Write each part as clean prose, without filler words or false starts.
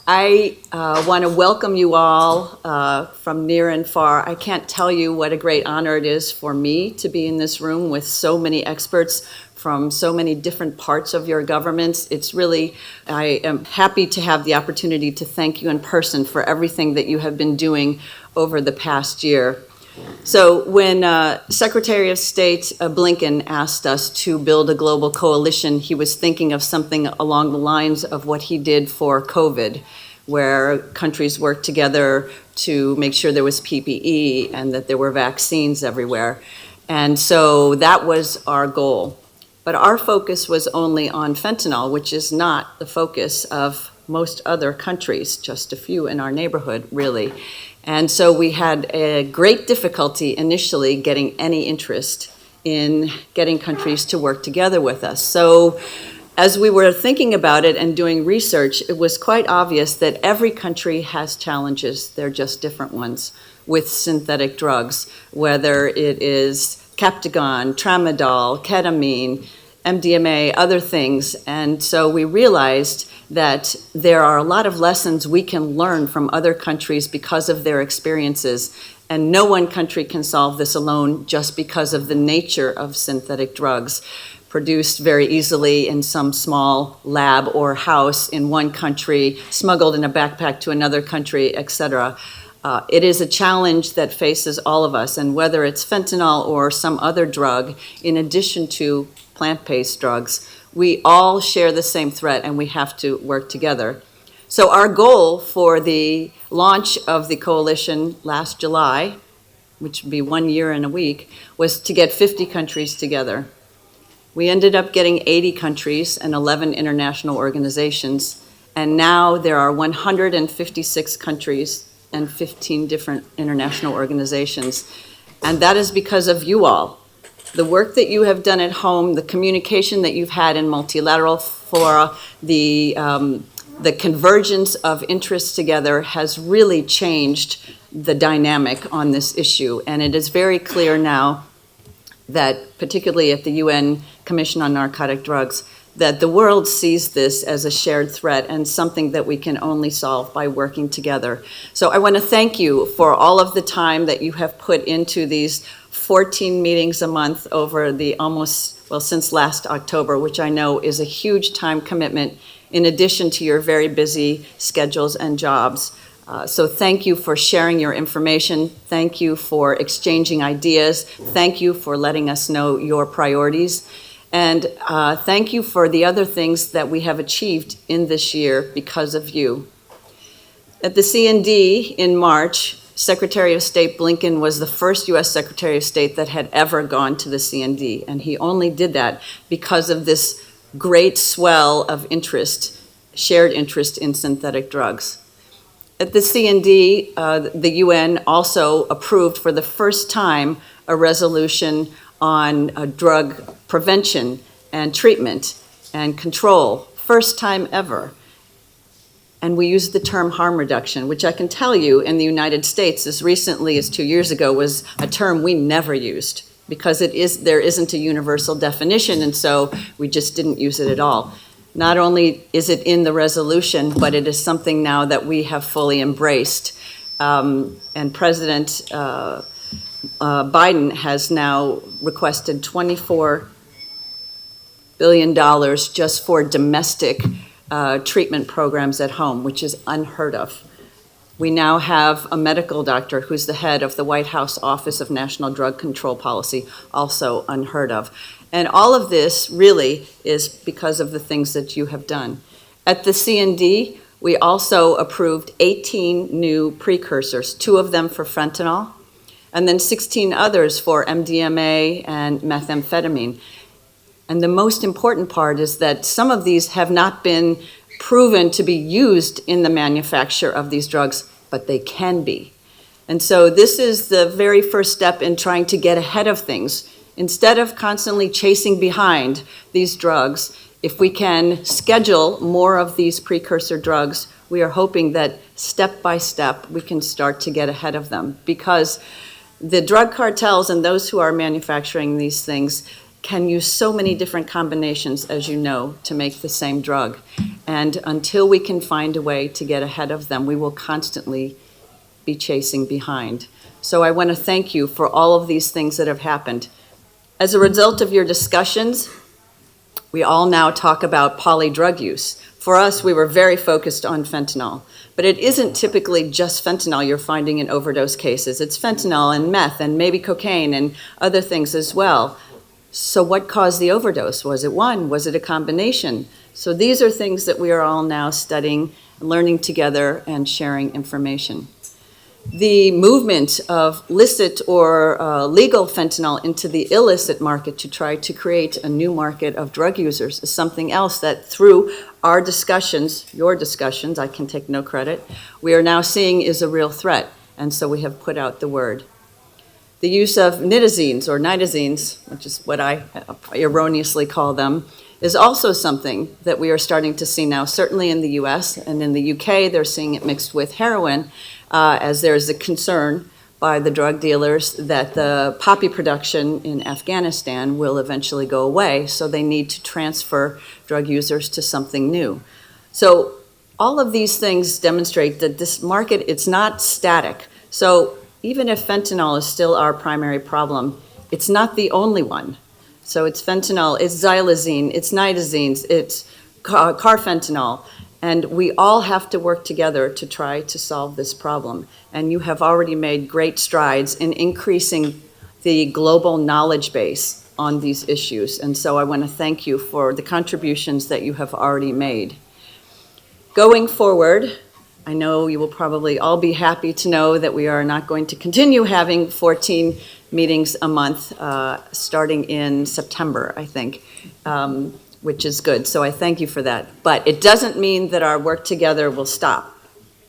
I want to welcome you all from near and far. I can't tell you what a great honor it is for me to be in this room with so many experts from so many different parts of your governments. I am happy to have the opportunity to thank you in person for everything that you have been doing over the past year. So when Secretary of State Blinken asked us to build a global coalition, he was thinking of something along the lines of what he did for COVID, where countries worked together to make sure there was PPE and that there were vaccines everywhere. And so that was our goal. But our focus was only on fentanyl, which is not the focus of most other countries, just a few in our neighborhood, really. And so we had a great difficulty initially getting any interest in getting countries to work together with us. So as we were thinking about it and doing research, it was quite obvious that every country has challenges. They're just different ones with synthetic drugs, whether it is Captagon, Tramadol, ketamine, MDMA, other things. And so we realized that there are a lot of lessons we can learn from other countries because of their experiences. And no one country can solve this alone just because of the nature of synthetic drugs produced very easily in some small lab or house in one country, smuggled in a backpack to another country, etc. It is a challenge that faces all of us, and whether it's fentanyl or some other drug, in addition to plant-based drugs, we all share the same threat and we have to work together. So our goal for the launch of the coalition last July, which would be 1 year and a week, was to get 50 countries together. We ended up getting 80 countries and 11 international organizations, and now there are 156 countries and 15 different international organizations. And that is because of you all. The work that you have done at home, the communication that you've had in multilateral fora, the convergence of interests together has really changed the dynamic on this issue. And it is very clear now that, particularly at the UN Commission on Narcotic Drugs, that the world sees this as a shared threat and something that we can only solve by working together. So I want to thank you for all of the time that you have put into these 14 meetings a month over the since last October, which I know is a huge time commitment in addition to your very busy schedules and jobs. So thank you for sharing your information. Thank you for exchanging ideas. Thank you for letting us know your priorities. And thank you for the other things that we have achieved in this year because of you. At the CND in March, Secretary of State Blinken was the first U.S. Secretary of State that had ever gone to the CND, and he only did that because of this great swell of interest, shared interest in synthetic drugs. At the CND, the UN also approved for the first time a resolution on drug prevention and treatment and control, first time ever. And we used the term harm reduction, which I can tell you in the United States as recently as 2 years ago was a term we never used because there isn't a universal definition, and so we just didn't use it at all. Not only is it in the resolution, but it is something now that we have fully embraced. And President Biden has now requested $24 billion just for domestic treatment programs at home, which is unheard of. We now have a medical doctor who's the head of the White House Office of National Drug Control Policy, also unheard of. And all of this really is because of the things that you have done. At the CND, we also approved 18 new precursors, 2 of them for fentanyl, and then 16 others for MDMA and methamphetamine. And the most important part is that some of these have not been proven to be used in the manufacture of these drugs, but they can be. And so this is the very first step in trying to get ahead of things. Instead of constantly chasing behind these drugs, if we can schedule more of these precursor drugs, we are hoping that step by step we can start to get ahead of them. Because the drug cartels and those who are manufacturing these things, can use so many different combinations, as you know, to make the same drug. And until we can find a way to get ahead of them, we will constantly be chasing behind. So I want to thank you for all of these things that have happened. As a result of your discussions, we all now talk about polydrug use. For us, we were very focused on fentanyl, but it isn't typically just fentanyl you're finding in overdose cases. It's fentanyl and meth and maybe cocaine and other things as well. So what caused the overdose? Was it one? Was it a combination? So these are things that we are all now studying, learning together, and sharing information. The movement of licit or legal fentanyl into the illicit market to try to create a new market of drug users is something else that through our discussions, your discussions, I can take no credit, we are now seeing is a real threat, and so we have put out the word. The use of nitazines or nitazines, which is what I erroneously call them, is also something that we are starting to see now, certainly in the US and in the UK, they're seeing it mixed with heroin, as there's a concern by the drug dealers that the poppy production in Afghanistan will eventually go away, so they need to transfer drug users to something new. So all of these things demonstrate that this market, it's not static. So even if fentanyl is still our primary problem, it's not the only one. So it's fentanyl, it's xylazine, it's nitazines, it's carfentanil, and we all have to work together to try to solve this problem. And you have already made great strides in increasing the global knowledge base on these issues. And so I want to thank you for the contributions that you have already made. Going forward, I know you will probably all be happy to know that we are not going to continue having 14 meetings a month starting in September, I think, which is good. So I thank you for that. But it doesn't mean that our work together will stop.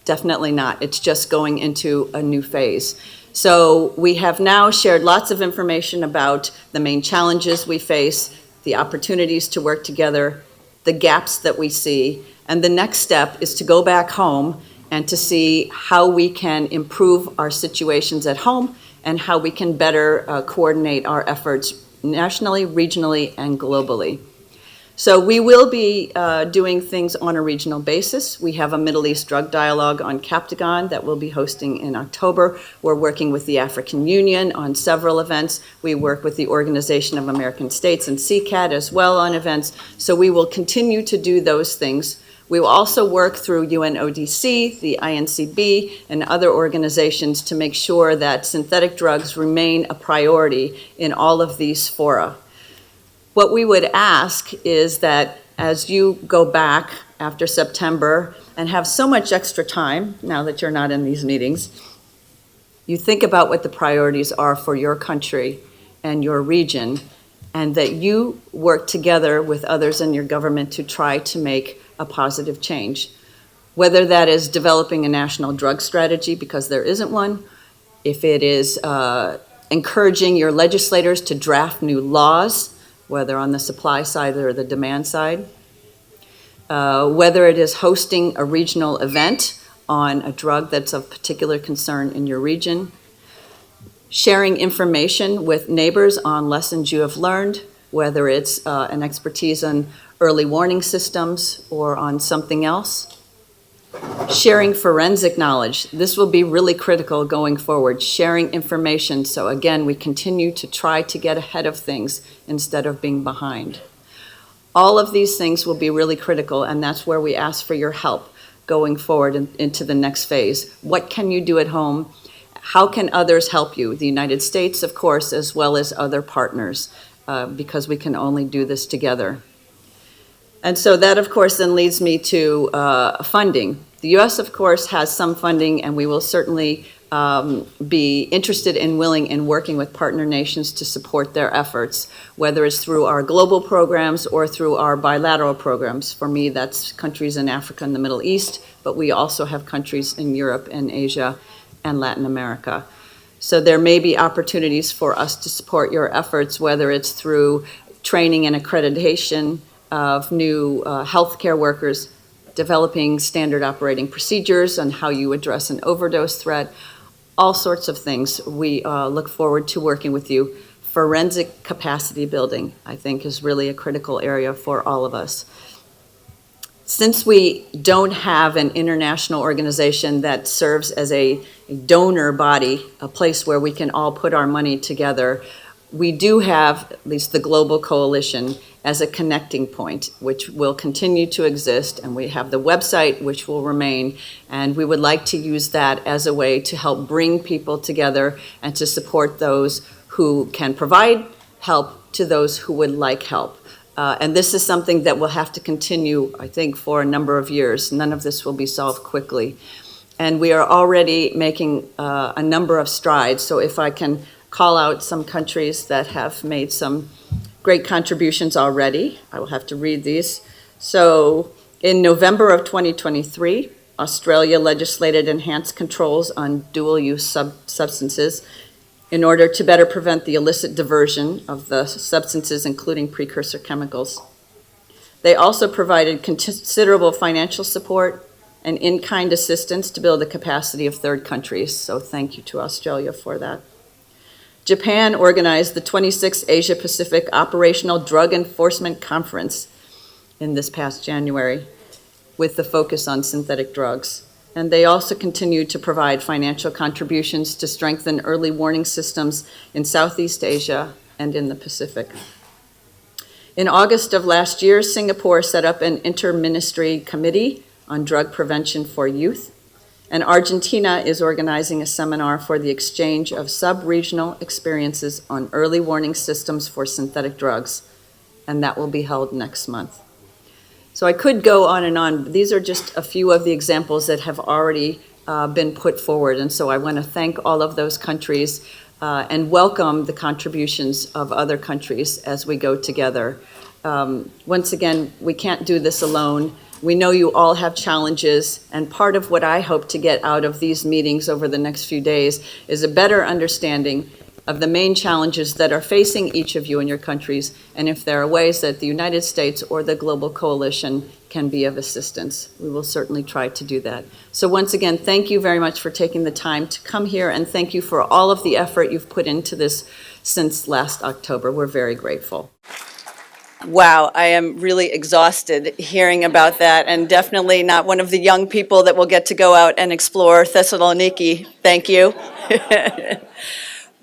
Definitely not. It's just going into a new phase. So we have now shared lots of information about the main challenges we face, the opportunities to work together, the gaps that we see, and the next step is to go back home and to see how we can improve our situations at home and how we can better coordinate our efforts nationally, regionally, and globally. So we will be doing things on a regional basis. We have a Middle East drug dialogue on Captagon that we'll be hosting in October. We're working with the African Union on several events. We work with the Organization of American States and CCAT as well on events. So we will continue to do those things. We will also work through UNODC, the INCB, and other organizations to make sure that synthetic drugs remain a priority in all of these fora. What we would ask is that as you go back after September and have so much extra time, now that you're not in these meetings, you think about what the priorities are for your country and your region, and that you work together with others in your government to try to make a positive change. Whether that is developing a national drug strategy, because there isn't one, if it is encouraging your legislators to draft new laws, whether on the supply side or the demand side, whether it is hosting a regional event on a drug that's of particular concern in your region, sharing information with neighbors on lessons you have learned, whether it's an expertise on early warning systems or on something else. Sharing forensic knowledge. This will be really critical going forward, sharing information so again we continue to try to get ahead of things instead of being behind. All of these things will be really critical, and that's where we ask for your help going forward into the next phase. What can you do at home? How can others help you? The United States, of course, as well as other partners, because we can only do this together. And so that, of course, then leads me to funding. The U.S., of course, has some funding, and we will certainly be interested and willing in working with partner nations to support their efforts, whether it's through our global programs or through our bilateral programs. For me, that's countries in Africa and the Middle East, but we also have countries in Europe and Asia and Latin America. So there may be opportunities for us to support your efforts, whether it's through training and accreditation of new healthcare workers, developing standard operating procedures on how you address an overdose threat, all sorts of things. We look forward to working with you. forensic capacity building, I think, is really a critical area for all of us. Since we don't have an international organization that serves as a donor body, a place where we can all put our money together, we do have at least the Global Coalition as a connecting point, which will continue to exist, and we have the website, which will remain, and we would like to use that as a way to help bring people together and to support those who can provide help to those who would like help. And this is something that will have to continue, I think, for a number of years. None of this will be solved quickly. And we are already making a number of strides. So if I can call out some countries that have made some great contributions already, I will have to read these. So in November of 2023, Australia legislated enhanced controls on dual-use substances in order to better prevent the illicit diversion of the substances, including precursor chemicals. They also provided considerable financial support and in-kind assistance to build the capacity of third countries, so thank you to Australia for that. Japan organized the 26th Asia-Pacific Operational Drug Enforcement Conference in this past January with the focus on synthetic drugs. And they also continue to provide financial contributions to strengthen early warning systems in Southeast Asia and in the Pacific. In August of last year, Singapore set up an inter-ministry committee on drug prevention for youth, and Argentina is organizing a seminar for the exchange of sub-regional experiences on early warning systems for synthetic drugs, and that will be held next month. So I could go on and on, but these are just a few of the examples that have already been put forward. And so I want to thank all of those countries and welcome the contributions of other countries as we go together. Once again, we can't do this alone. We know you all have challenges, and part of what I hope to get out of these meetings over the next few days is a better understanding of the main challenges that are facing each of you in your countries, and if there are ways that the United States or the Global Coalition can be of assistance. We will certainly try to do that. So once again, thank you very much for taking the time to come here, and thank you for all of the effort you've put into this since last October. We're very grateful. Wow, I am really exhausted hearing about that, and definitely not one of the young people that will get to go out and explore Thessaloniki. Thank you.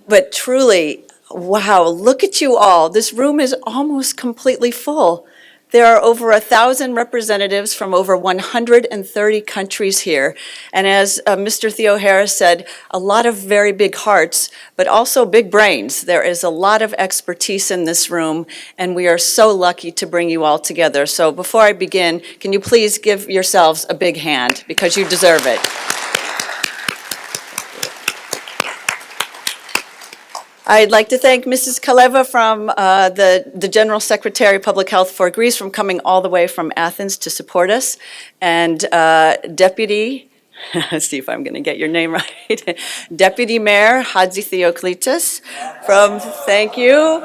But truly, wow, look at you all. This room is almost completely full. There are over 1,000 representatives from over 130 countries here. And as Mr. Theo Harris said, a lot of very big hearts, but also big brains. There is a lot of expertise in this room, and we are so lucky to bring you all together. So before I begin, can you please give yourselves a big hand, because you deserve it. I'd like to thank Mrs. Kaleva from the General Secretary of Public Health for Greece for coming all the way from Athens to support us, and Deputy, let's see if I'm going to get your name right, Deputy Mayor Hadzi Theoklitos from, thank you,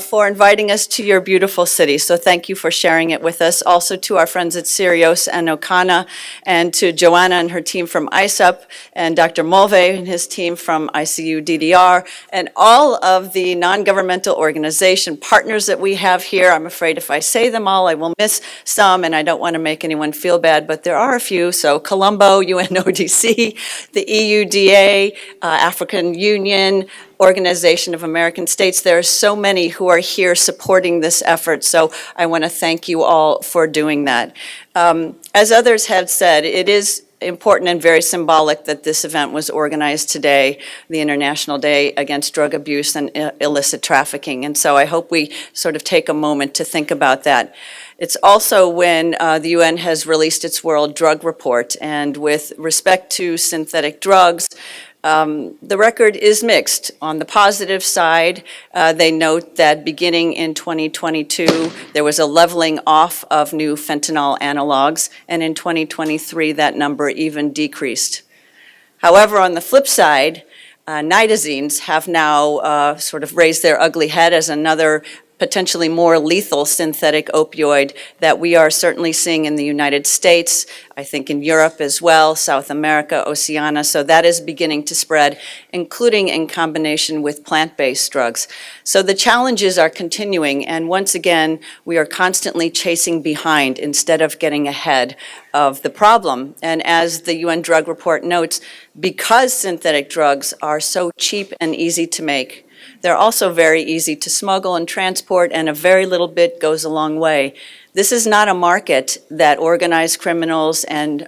for inviting us to your beautiful city. So thank you for sharing it with us. Also to our friends at Sirios and Okana, and to Joanna and her team from ISSUP, and Dr. Mulve and his team from ICU DDR, and all of the non-governmental organization partners that we have here. I'm afraid if I say them all, I will miss some, and I don't want to make anyone feel bad, but there are a few. So Colombo, UNODC, the EUDA, African Union, Organization of American States. There are so many who are here supporting this effort, so I want to thank you all for doing that. As others have said, it is important and very symbolic that this event was organized today, the International Day Against Drug Abuse and Illicit Trafficking, and so I hope we sort of take a moment to think about that. It's also when the UN has released its World Drug Report, and with respect to synthetic drugs, the record is mixed. On the positive side, they note that beginning in 2022, there was a leveling off of new fentanyl analogs, and in 2023, that number even decreased. However, on the flip side, nitazines have now sort of raised their ugly head as another potentially more lethal synthetic opioid that we are certainly seeing in the United States, I think in Europe as well, South America, Oceania. So that is beginning to spread, including in combination with plant-based drugs. So the challenges are continuing, and once again, we are constantly chasing behind instead of getting ahead of the problem. And as the UN Drug Report notes, because synthetic drugs are so cheap and easy to make, they're also very easy to smuggle and transport, and a very little bit goes a long way. This is not a market that organized criminals and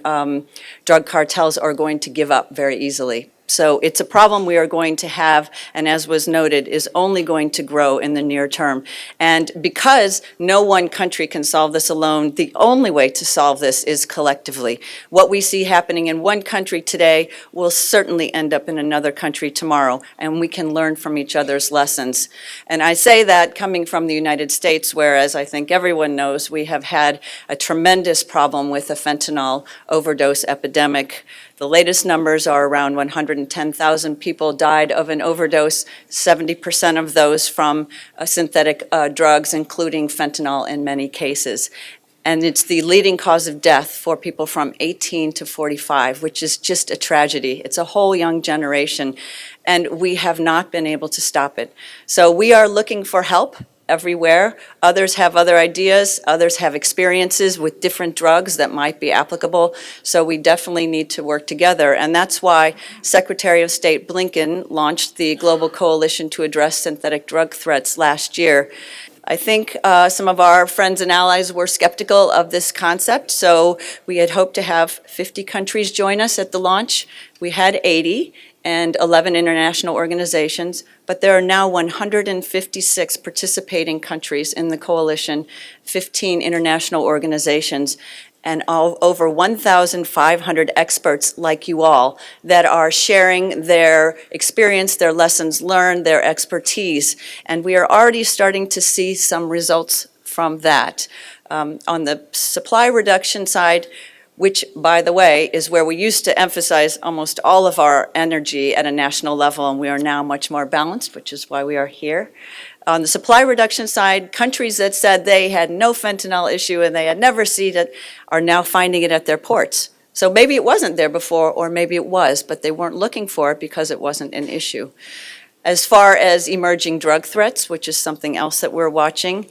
drug cartels are going to give up very easily. So it's a problem we are going to have, and as was noted, is only going to grow in the near term. And because no one country can solve this alone, the only way to solve this is collectively. What we see happening in one country today will certainly end up in another country tomorrow, and we can learn from each other's lessons. And I say that coming from the United States, where, as I think everyone knows, we have had a tremendous problem with the fentanyl overdose epidemic. The latest numbers are around 110,000 people died of an overdose, 70% of those from synthetic drugs, including fentanyl in many cases. And it's the leading cause of death for people from 18 to 45, which is just a tragedy. It's a whole young generation, and we have not been able to stop it. So we are looking for help everywhere. Others have other ideas. Others have experiences with different drugs that might be applicable. So we definitely need to work together. And that's why Secretary of State Blinken launched the Global Coalition to Address Synthetic Drug Threats last year. I think some of our friends and allies were skeptical of this concept, so we had hoped to have 50 countries join us at the launch. We had 80 and 11 international organizations, but there are now 156 participating countries in the coalition, 15 international organizations, and over 1,500 experts like you all that are sharing their experience, their lessons learned, their expertise. And we are already starting to see some results from that. On the supply reduction side, which, by the way, is where we used to emphasize almost all of our energy at a national level, and we are now much more balanced, which is why we are here. On the supply reduction side, countries that said they had no fentanyl issue and they had never seen it are now finding it at their ports. So maybe it wasn't there before, or maybe it was, but they weren't looking for it because it wasn't an issue. As far as emerging drug threats, which is something else that we're watching,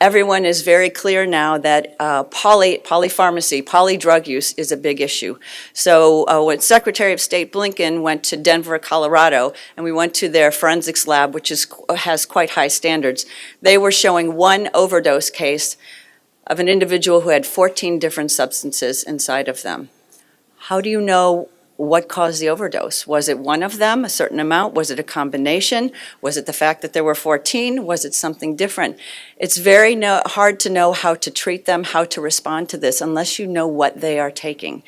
everyone is very clear now that polypharmacy, polydrug use is a big issue. So when Secretary of State Blinken went to Denver, Colorado, and we went to their forensics lab, which has quite high standards, they were showing one overdose case of an individual who had 14 different substances inside of them. How do you know what caused the overdose? Was it one of them, a certain amount? Was it a combination? Was it the fact that there were 14? Was it something different? It's very hard to know how to treat them, how to respond to this, unless you know what they are taking.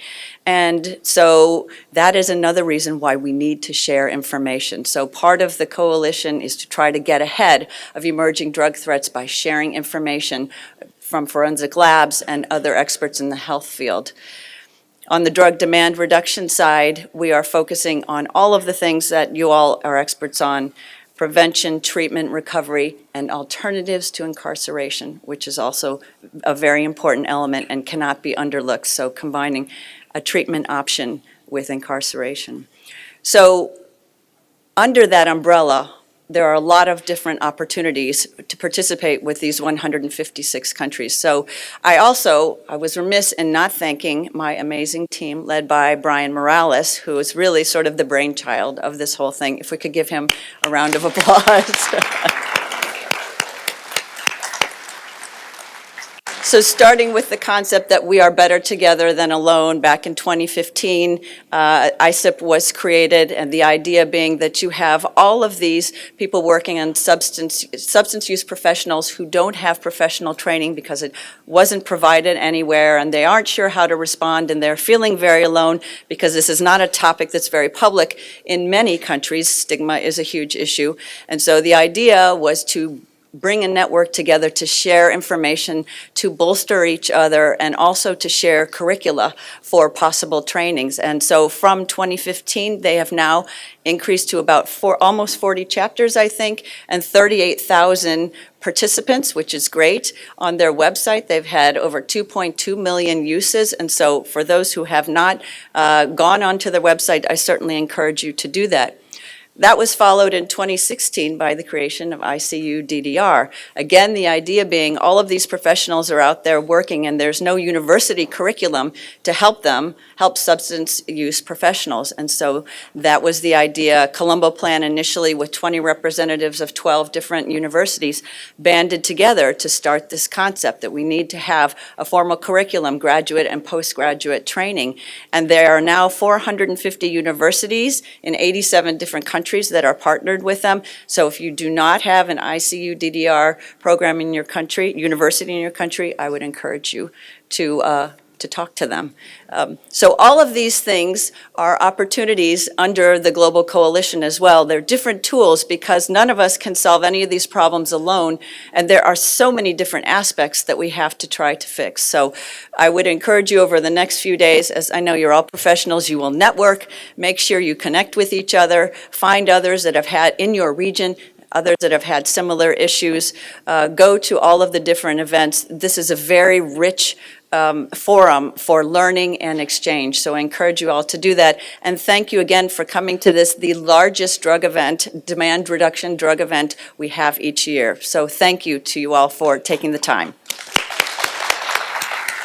And so that is another reason why we need to share information. So part of the coalition is to try to get ahead of emerging drug threats by sharing information from forensic labs and other experts in the health field. On the drug demand reduction side, we are focusing on all of the things that you all are experts on: prevention, treatment, recovery, and alternatives to incarceration, which is also a very important element and cannot be underlooked. So combining a treatment option with incarceration. So under that umbrella, there are a lot of different opportunities to participate with these 156 countries. So I was remiss in not thanking my amazing team led by Brian Morales, who is really sort of the brainchild of this whole thing. If we could give him a round of applause. So starting with the concept that we are better together than alone, back in 2015, ISSUP was created, and the idea being that you have all of these people working on substance use professionals who don't have professional training because it wasn't provided anywhere, and they aren't sure how to respond, and they're feeling very alone because this is not a topic that's very public. In many countries, stigma is a huge issue, and so the idea was to bring a network together to share information, to bolster each other, and also to share curricula for possible trainings. And so from 2015, they have now increased to about almost 40 chapters, I think, and 38,000 participants, which is great. On their website, they've had over 2.2 million uses, and so for those who have not gone onto their website, I certainly encourage you to do that. That was followed in 2016 by the creation of ICU DDR. Again, the idea being all of these professionals are out there working and there's no university curriculum to help them, help substance use professionals. And so that was the idea. Colombo Plan initially with 20 representatives of 12 different universities banded together to start this concept that we need to have a formal curriculum, graduate and postgraduate training. And there are now 450 universities in 87 different countries that are partnered with them. So if you do not have an ICU DDR program in your country, university in your country, I would encourage you to talk to them. So all of these things are opportunities under the Global Coalition as well. They're different tools because none of us can solve any of these problems alone, and there are so many different aspects that we have to try to fix. So I would encourage you over the next few days, as I know you're all professionals, you will network, make sure you connect with each other, find others that have had in your region, others that have had similar issues, go to all of the different events. This is a very rich forum for learning and exchange. So I encourage you all to do that. And thank you again for coming to this, the largest drug event, demand reduction drug event we have each year. So thank you to you all for taking the time.